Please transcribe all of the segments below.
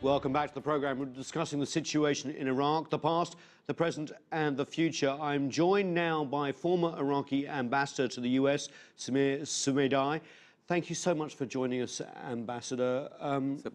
Welcome back to the programme. We're discussing the situation in Iraq, the past, the present and the future. I'm joined now by former Iraqi ambassador to the US, Samir Sumaidaie. Thank you so much for joining us, Ambassador.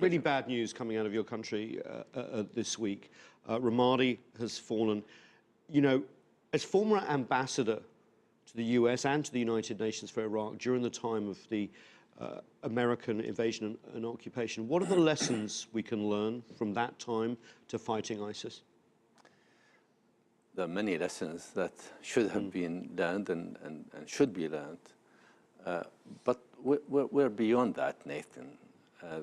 Really bad news coming out of your country this week. Ramadi has fallen. You know, as former ambassador to the US and to the United Nations for Iraq during the time of the American invasion and occupation, what are the lessons we can learn from that time to fighting ISIS? There are many lessons that should have been learned and should be learned. But we're beyond that, Nathan.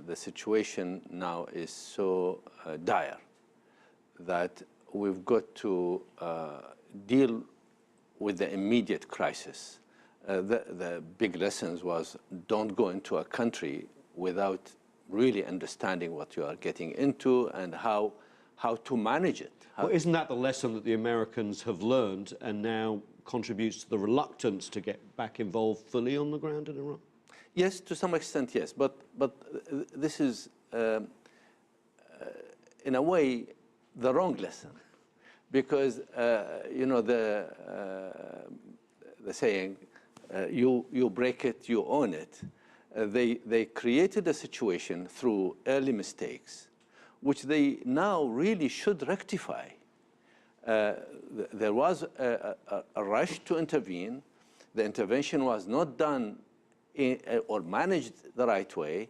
The situation now is so dire that we've got to deal with the immediate crisis. The big lessons was don't go into a country without really understanding what you are getting into and how to manage it. Well, isn't that the lesson that the Americans have learned and now contributes to the reluctance to get back involved fully on the ground in Iraq? Yes, to some extent, yes. But this is, in a way, the wrong lesson. Because, you know, the saying, you break it, you own it. They created a situation through early mistakes, which they now really should rectify. There was a rush to intervene. The intervention was not done or managed the right way.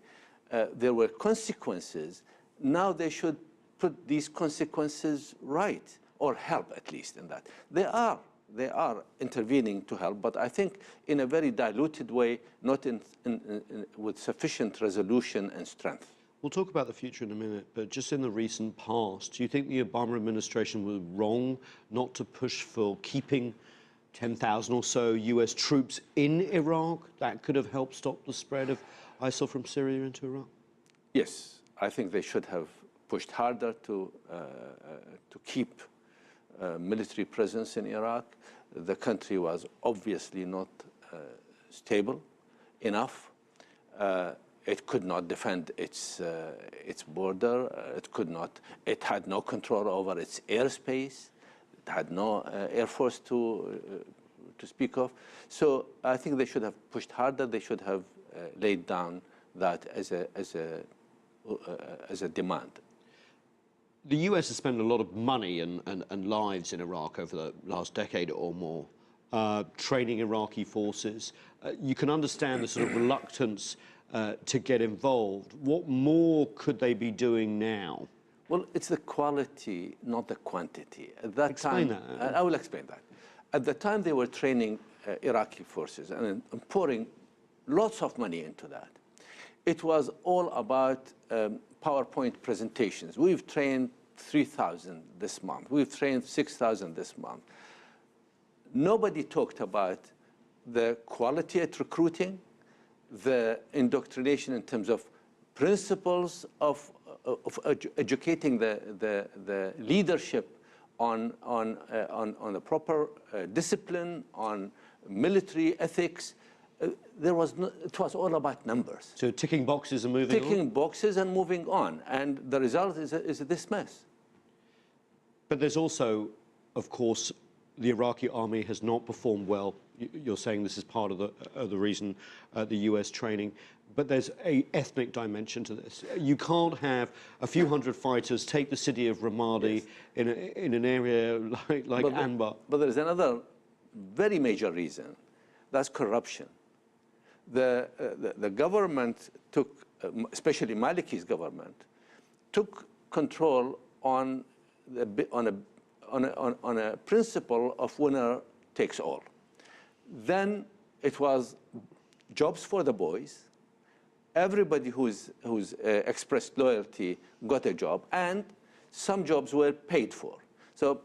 There were consequences. Now they should put these consequences right, or help at least in that. They are intervening to help, but I think in a very diluted way, not with sufficient resolution and strength. We'll talk about the future in a minute, but just in the recent past, do you think the Obama administration was wrong not to push for keeping 10,000 or so US troops in Iraq? That could have helped stop the spread of ISIL from Syria into Iraq? Yes, I think they should have pushed harder to keep military presence in Iraq. The country was obviously not stable enough. It could not defend its border. It had no control over its airspace. It had no air force to speak of. So I think they should have pushed harder. They should have laid down that as a demand. The US has spent a lot of money and lives in Iraq over the last decade or more, training Iraqi forces. You can understand the sort of reluctance to get involved. What more could they be doing now? Well, it's the quality, not the quantity. At that Explain time, that. I will explain that. At the time they were training Iraqi forces and pouring lots of money into that. It was all about PowerPoint presentations. We've trained 3,000 this month. We've trained 6,000 this month. Nobody talked about the quality at recruiting, the indoctrination in terms of principles of educating the leadership on the proper discipline, on military ethics. It was all about numbers. So ticking boxes and moving on? Ticking boxes and moving on. And the result is this mess. But there's also, of course, the Iraqi army has not performed well. You're saying this is part of the reason the US training. But there's an ethnic dimension to this. You can't have a few hundred fighters take the city of Ramadi, yes, in an area like Anbar. But there's another very major reason. That's corruption. The government took, especially Maliki's government, took control on a principle of winner takes all. Then it was jobs for the boys. Everybody who's expressed loyalty got a job, and some jobs were paid for. So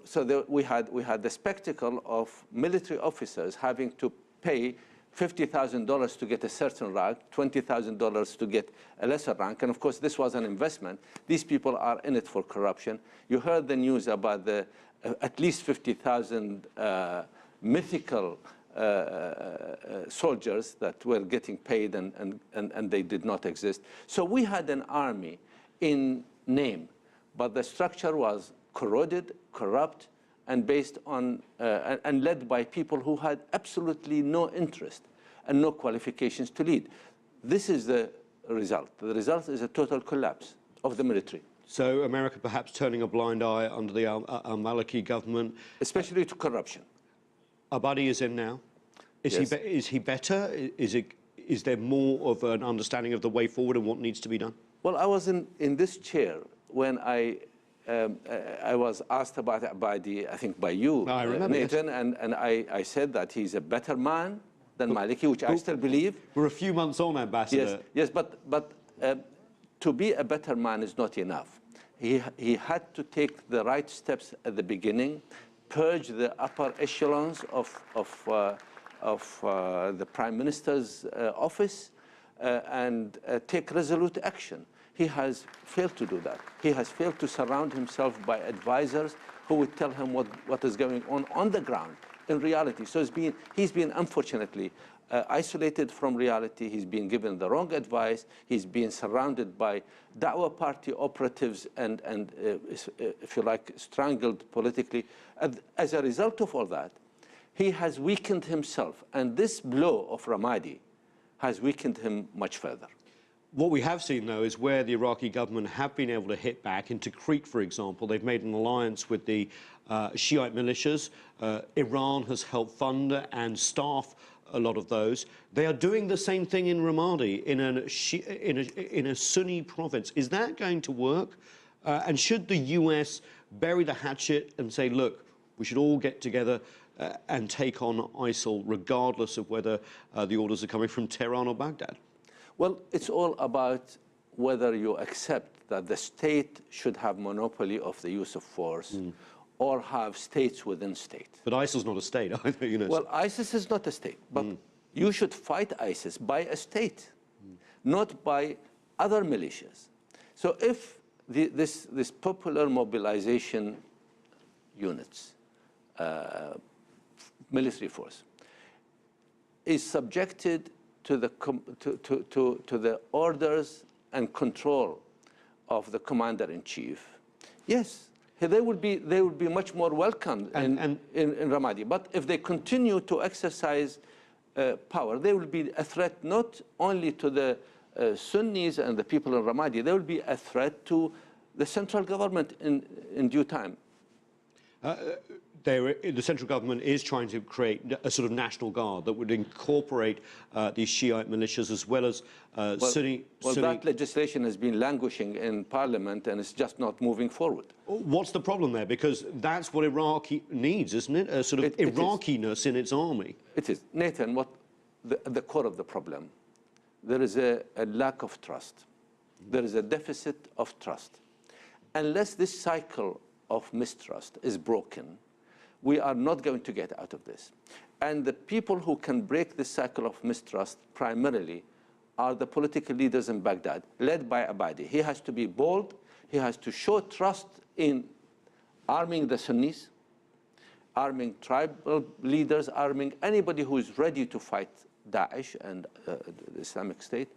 we had the spectacle of military officers having to pay $50,000 to get a certain rank, $20,000 to get a lesser rank, and of course this was an investment. These people are in it for corruption. You heard the news about the at least 50,000 mythical soldiers that were getting paid and they did not exist. So we had an army in name, but the structure was corroded, corrupt, and based on and led by people who had absolutely no interest and no qualifications to lead. This is the result. The result is a total collapse of the military. So America perhaps turning a blind eye under the al-Maliki government. Especially to corruption. Abadi is in now. Is he better? Is there more of an understanding of the way forward and what needs to be done? Well, I was in this chair when I was asked about Abadi, I think by you, I remember, Nathan, yes. and I said that he's a better man than Maliki, which I still believe. We're a few months on, Ambassador. Yes, but to be a better man is not enough. He had to take the right steps at the beginning, purge the upper echelons of the Prime Minister's office, and take resolute action. He has failed to do that. He has failed to surround himself by advisors who would tell him what is going on the ground in reality. So he's been unfortunately isolated from reality. He's been given the wrong advice. He's been surrounded by Da'wah party operatives and if you like, strangled politically. As a result of all that, he has weakened himself. And this blow of Ramadi has weakened him much further. What we have seen, though, is where the Iraqi government have been able to hit back. Into Crete, for example, they've made an alliance with the Shiite militias. Iran has helped fund and staff a lot of those. They are doing the same thing in Ramadi, in a Sunni province. Is that going to work? And should the US bury the hatchet and say, look, we should all get together and take on ISIL, regardless of whether the orders are coming from Tehran or Baghdad? Well, it's all about whether you accept that the state should have monopoly of the use of force or have states within states. But ISIL's not a state either, you know. Well, ISIS is not a state, but you should fight ISIS by a state, not by other militias. So if this popular mobilization units, military force, is subjected to the orders and control of the commander-in-chief, yes, they would be much more welcomed in Ramadi. But if they continue to exercise power, they will be a threat not only to the Sunnis and the people in Ramadi, they will be a threat to the central government in due time. The central government is trying to create a sort of national guard that would incorporate these Shiite militias as well as Sunni... Well, that legislation has been languishing in parliament and it's just not moving forward. What's the problem there? Because that's what Iraq needs, isn't it? A sort of Iraqiness in its army. It is. Nathan, what the core of the problem, there is a lack of trust. There is a deficit of trust. Unless this cycle of mistrust is broken, we are not going to get out of this. And the people who can break this cycle of mistrust primarily are the political leaders in Baghdad, led by Abadi. He has to be bold. He has to show trust in arming the Sunnis, arming tribal leaders, arming anybody who is ready to fight Daesh and the Islamic State.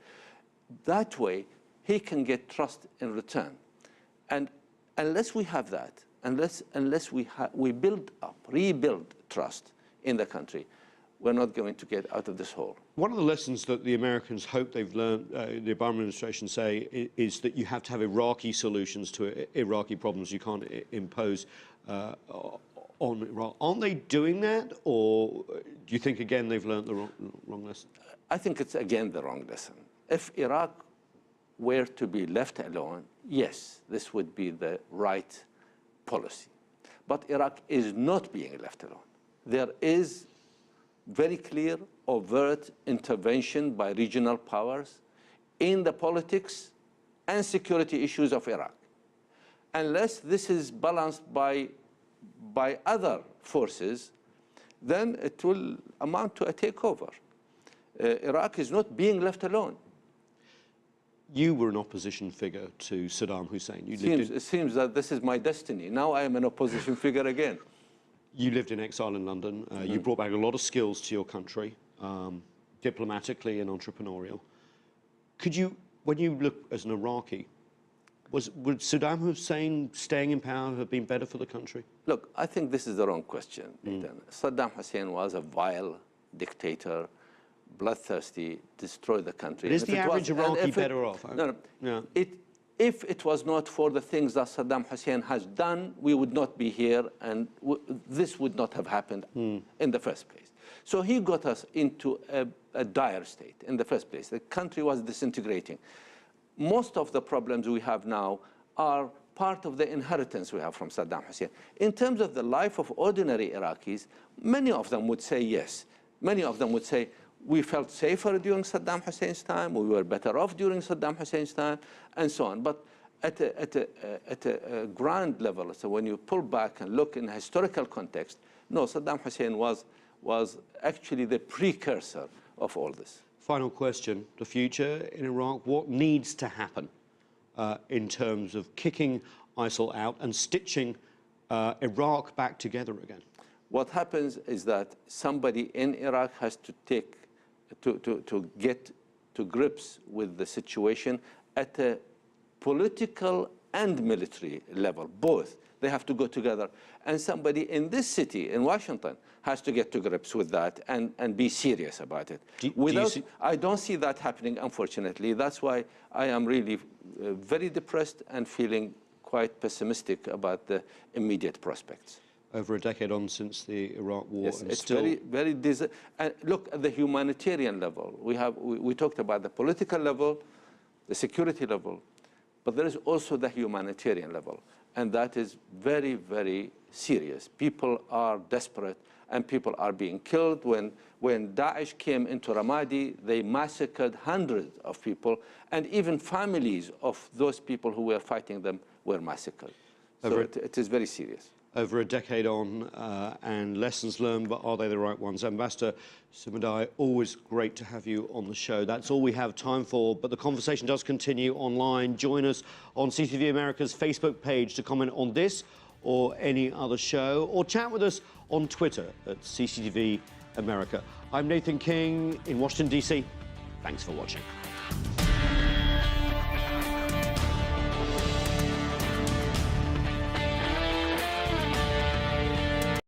That way, he can get trust in return. And unless we have that, unless we rebuild trust in the country, we're not going to get out of this hole. One of the lessons that the Americans hope they've learned, the Obama administration say, is that you have to have Iraqi solutions to Iraqi problems. You can't impose on Iraq. Aren't they doing that, or do you think, again, they've learned the wrong lesson? I think it's, again, the wrong lesson. If Iraq were to be left alone, yes, this would be the right policy. But Iraq is not being left alone. There is very clear, overt intervention by regional powers in the politics and security issues of Iraq. Unless this is balanced by other forces, then it will amount to a takeover. Iraq is not being left alone. You were an opposition figure to Saddam Hussein. It seems that this is my destiny. Now I am an opposition figure again. You lived in exile in London. You brought back a lot of skills to your country, diplomatically and entrepreneurial. Could you, when you look as an Iraqi, Would Saddam Hussein staying in power have been better for the country? Look, I think this is the wrong question, Nathan. Saddam Hussein was a vile dictator, bloodthirsty, destroyed the country. But is the average Iraqi better off? No, no. Yeah. If it was not for the things that Saddam Hussein has done, we would not be here, and this would not have happened in the first place. So he got us into a dire state in the first place. The country was disintegrating. Most of the problems we have now are part of the inheritance we have from Saddam Hussein. In terms of the life of ordinary Iraqis, many of them would say yes. Many of them would say, we felt safer during Saddam Hussein's time, we were better off during Saddam Hussein's time, and so on. But at a grand level, so when you pull back and look in a historical context, no, Saddam Hussein was actually the precursor of all this. Final question, the future in Iraq, what needs to happen in terms of kicking ISIL out and stitching Iraq back together again? What happens is that somebody in Iraq has to get to grips with the situation at a political and military level, both. They have to go together. And somebody in this city, in Washington, has to get to grips with that and be serious about it. I don't see that happening, unfortunately. That's why I am really very depressed and feeling quite pessimistic about the immediate prospects. Over a decade on since the Iraq war. Yes, and it's still... very and look at the humanitarian level. We talked about the political level, the security level, but there is also the humanitarian level. And that is very, very serious. People are desperate and people are being killed. When Daesh came into Ramadi, they massacred hundreds of people, and even families of those people who were fighting them were massacred. So it is very serious. Over a decade on, and lessons learned, but are they the right ones? Ambassador Sumaidaie, always great to have you on the show. That's all we have time for, but the conversation does continue online. Join us on CCTV America's Facebook page to comment on this or any other show, or chat with us on Twitter at CCTV America. I'm Nathan King in Washington, D.C. Thanks for watching.